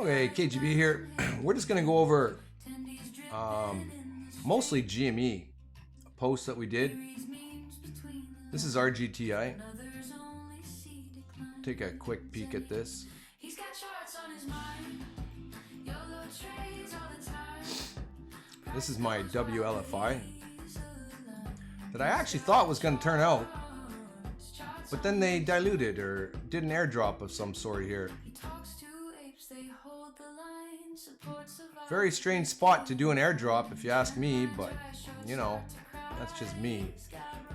Okay, KGB here. We're just gonna go over mostly GME posts that we did. This is our GTI. Take a quick peek at this. This is my WLFI that I actually thought was going to turn out, but then they diluted or did an airdrop of some sort here. Very strange spot to do an airdrop if you ask me, but you know, that's just me.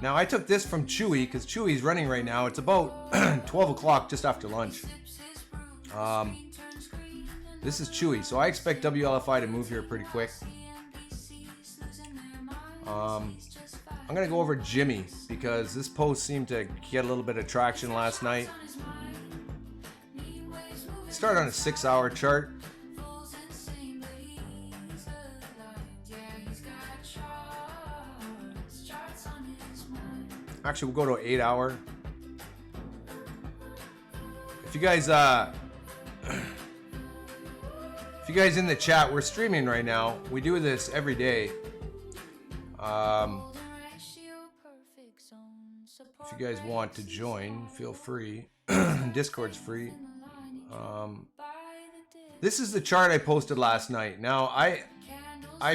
Now I took this from Chewy because Chewy's running right now. It's about 12 o'clock, just after lunch. This is Chewy, so I expect WLFI to move here pretty quick. I'm gonna go over Jimmy because this post seemed to get a little bit of traction last night. Start on a 6-hour chart. Actually, we'll go to an 8-hour. If you guys in the chat, we're streaming right now. We do this every day. If you guys want to join, feel free. Discord's free. This is the chart I posted last night. Now, I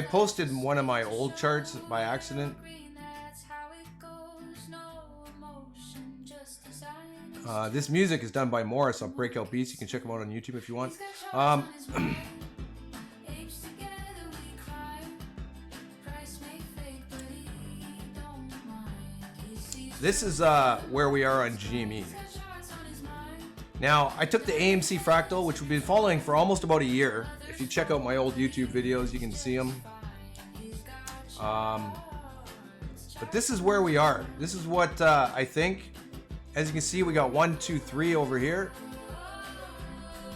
posted one of my old charts by accident. This music is done by Morris on Breakout Beats. You can check him out on YouTube if you want. This is where we are on GME. Now, I took the AMC fractal, which we've been following for almost about a year. If you check out my old YouTube videos, you can see them. But this is where we are. This is what I think. As you can see, we got 1, 2, 3 over here.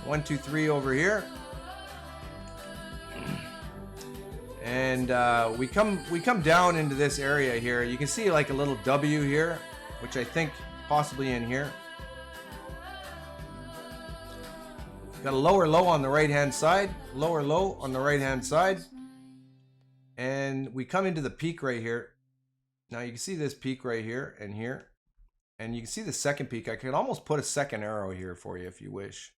1, 2, 3 over here. And we come down into this area here. You can see like a little W here, which I think possibly in here. Got a lower low on the right hand side, lower low on the right hand side. And we come into the peak right here. Now you can see this peak right here and here. And you can see the second peak. I could almost put a second arrow here for you if you wish.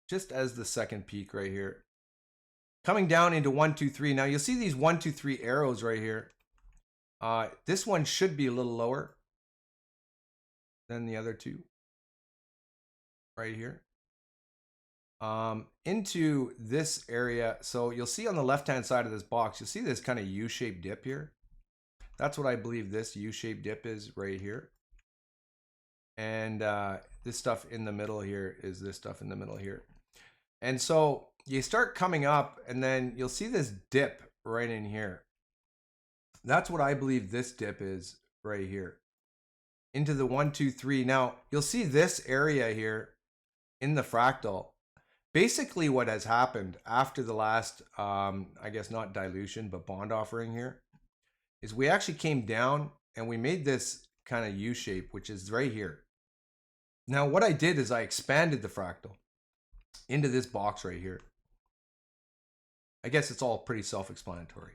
Just as the second peak right here. Coming down into 1, 2, 3. Now you'll see these 1, 2, 3 arrows right here. This one should be a little lower than the other two. Right here. Into this area. So you'll see on the left-hand side of this box, you'll see this kind of U-shaped dip here. That's what I believe this U-shaped dip is right here. And this stuff in the middle here is this stuff in the middle here. And so you start coming up and then you'll see this dip right in here. That's what I believe this dip is right here. Into the 1, 2, 3. Now you'll see this area here in the fractal. Basically what has happened after the last, I guess not dilution, but bond offering here, is we actually came down and we made this kind of U shape, which is right here. Now what I did is I expanded the fractal into this box right here. I guess it's all pretty self-explanatory,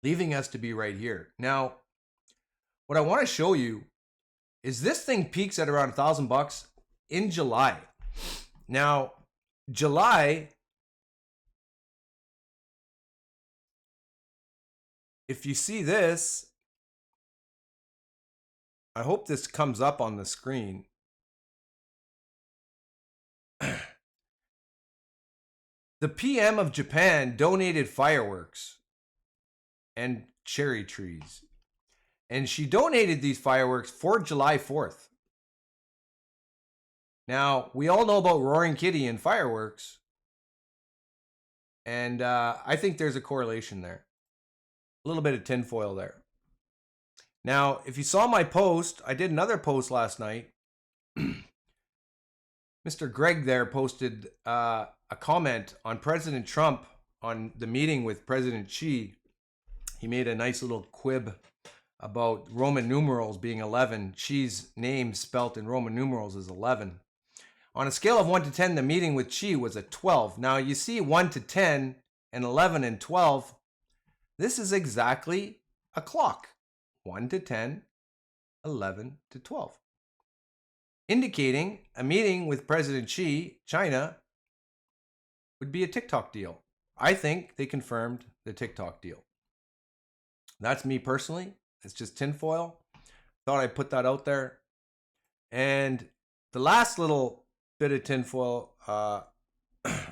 leaving us to be right here. Now, what I want to show you is this thing peaks at around $1,000 in July. Now, July, if you see this, I hope this comes up on the screen. The PM of Japan donated fireworks and cherry trees. And she donated these fireworks for July 4th. Now, we all know about Roaring Kitty and fireworks. And I think there's a correlation there. A little bit of tinfoil there. Now, if you saw my post, I did another post last night. Mr. Greg there posted a comment on President Trump on the meeting with President Xi. He made a nice little quib about Roman numerals being 11. Qi's name spelt in Roman numerals is 11. On a scale of 1 to 10, the meeting with Qi was a 12. Now you see 1 to 10 and 11 and 12. This is exactly a clock. 1 to 10, 11 to 12. Indicating a meeting with President Xi, China, would be a TikTok deal. I think they confirmed the TikTok deal. That's me personally. It's just tinfoil. Thought I'd put that out there. And the last little bit of tinfoil,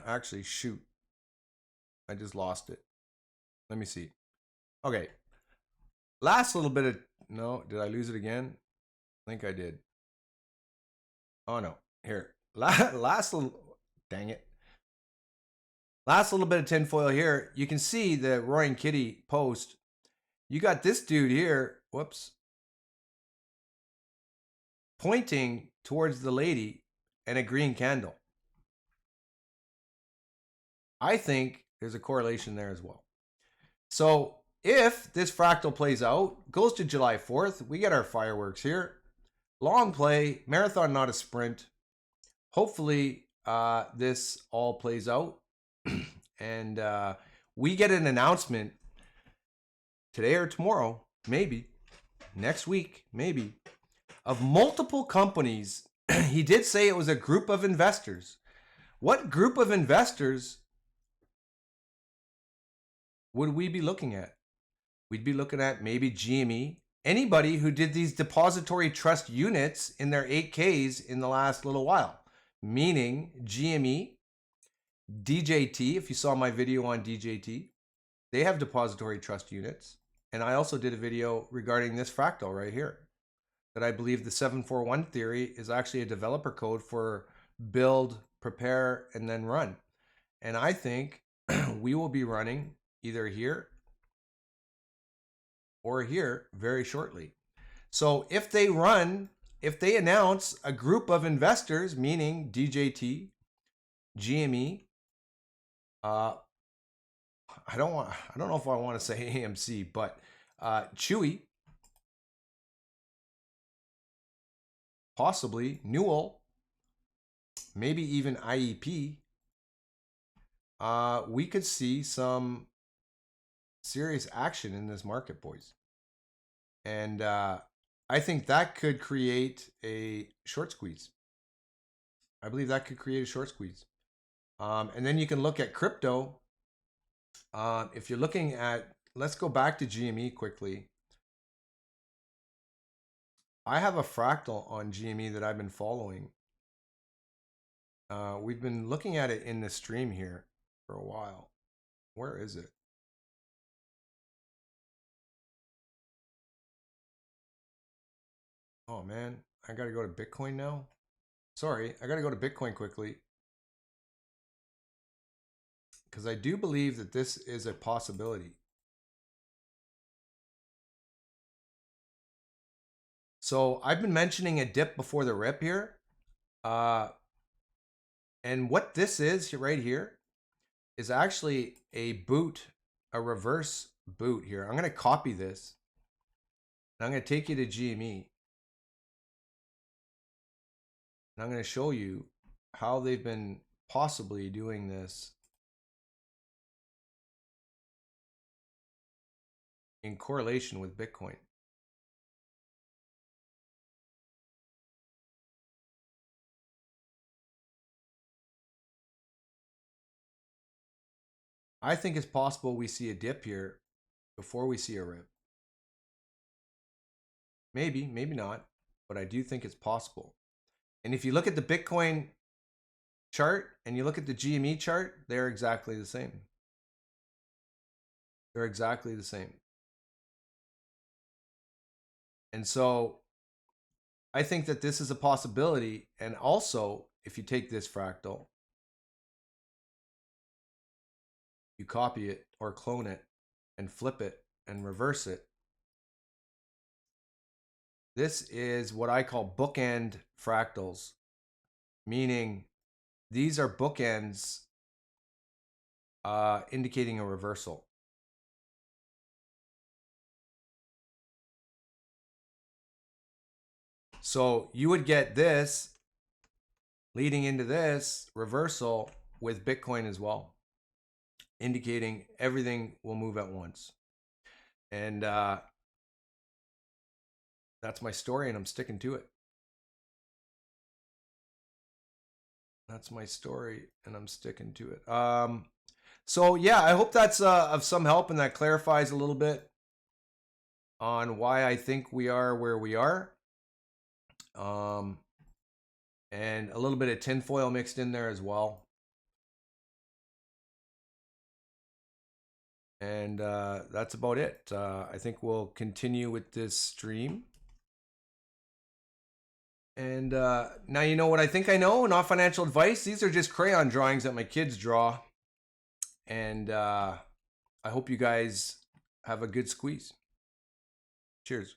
actually, shoot. I just lost it. Let me see. Okay. Last little bit of, no, did I lose it again? I think I did. Oh no, here. Last little, dang it. Last little bit of tinfoil here. You can see the Roaring Kitty post. You got this dude here, whoops, pointing towards the lady and a green candle. I think there's a correlation there as well. So if this fractal plays out, goes to July 4th, we get our fireworks here. Long play, marathon, not a sprint. Hopefully this all plays out and we get an announcement today or tomorrow, maybe next week, maybe, of multiple companies. He did say it was a group of investors. What group of investors would we be looking at? We'd be looking at maybe GME, anybody who did these depository trust units in their 8Ks in the last little while, meaning GME, DJT, if you saw my video on DJT, they have depository trust units. And I also did a video regarding this fractal right here, that I believe the 741 theory is actually a developer code for build, prepare, and then run. And I think we will be running either here or here very shortly. So if they announce a group of investors, meaning DJT, GME, I don't know if I want to say AMC, but Chewy, possibly Newell, maybe even IEP, we could see some serious action in this market, boys. And I think that could create a short squeeze. I believe that could create a short squeeze. And then you can look at crypto. If you're looking at, let's go back to GME quickly. I have a fractal on GME that I've been following. We've been looking at it in the stream here for a while. Where is it? Oh man, I gotta go to Bitcoin now. Sorry, I gotta go to Bitcoin quickly, because I do believe that this is a possibility. So I've been mentioning a dip before the rip here. And what this is right here is actually a boot, a reverse boot here. I'm going to copy this. And I'm going to take you to GME. And I'm going to show you how they've been possibly doing this in correlation with Bitcoin. I think it's possible we see a dip here before we see a rip. Maybe, maybe not, but I do think it's possible. And if you look at the Bitcoin chart and you look at the GME chart, they're exactly the same. They're exactly the same. And so I think that this is a possibility. And also, if you take this fractal, you copy it or clone it and flip it and reverse it. This is what I call bookend fractals, meaning these are bookends indicating a reversal. So you would get this leading into this reversal with Bitcoin as well, indicating everything will move at once. And that's my story, and I'm sticking to it. That's my story, and I'm sticking to it. So yeah, I hope that's of some help, and that clarifies a little bit on why I think we are where we are. And a little bit of tinfoil mixed in there as well. And that's about it. I think we'll continue with this stream. And now you know what I think I know, not financial advice. These are just crayon drawings that my kids draw. And I hope you guys have a good squeeze. Cheers.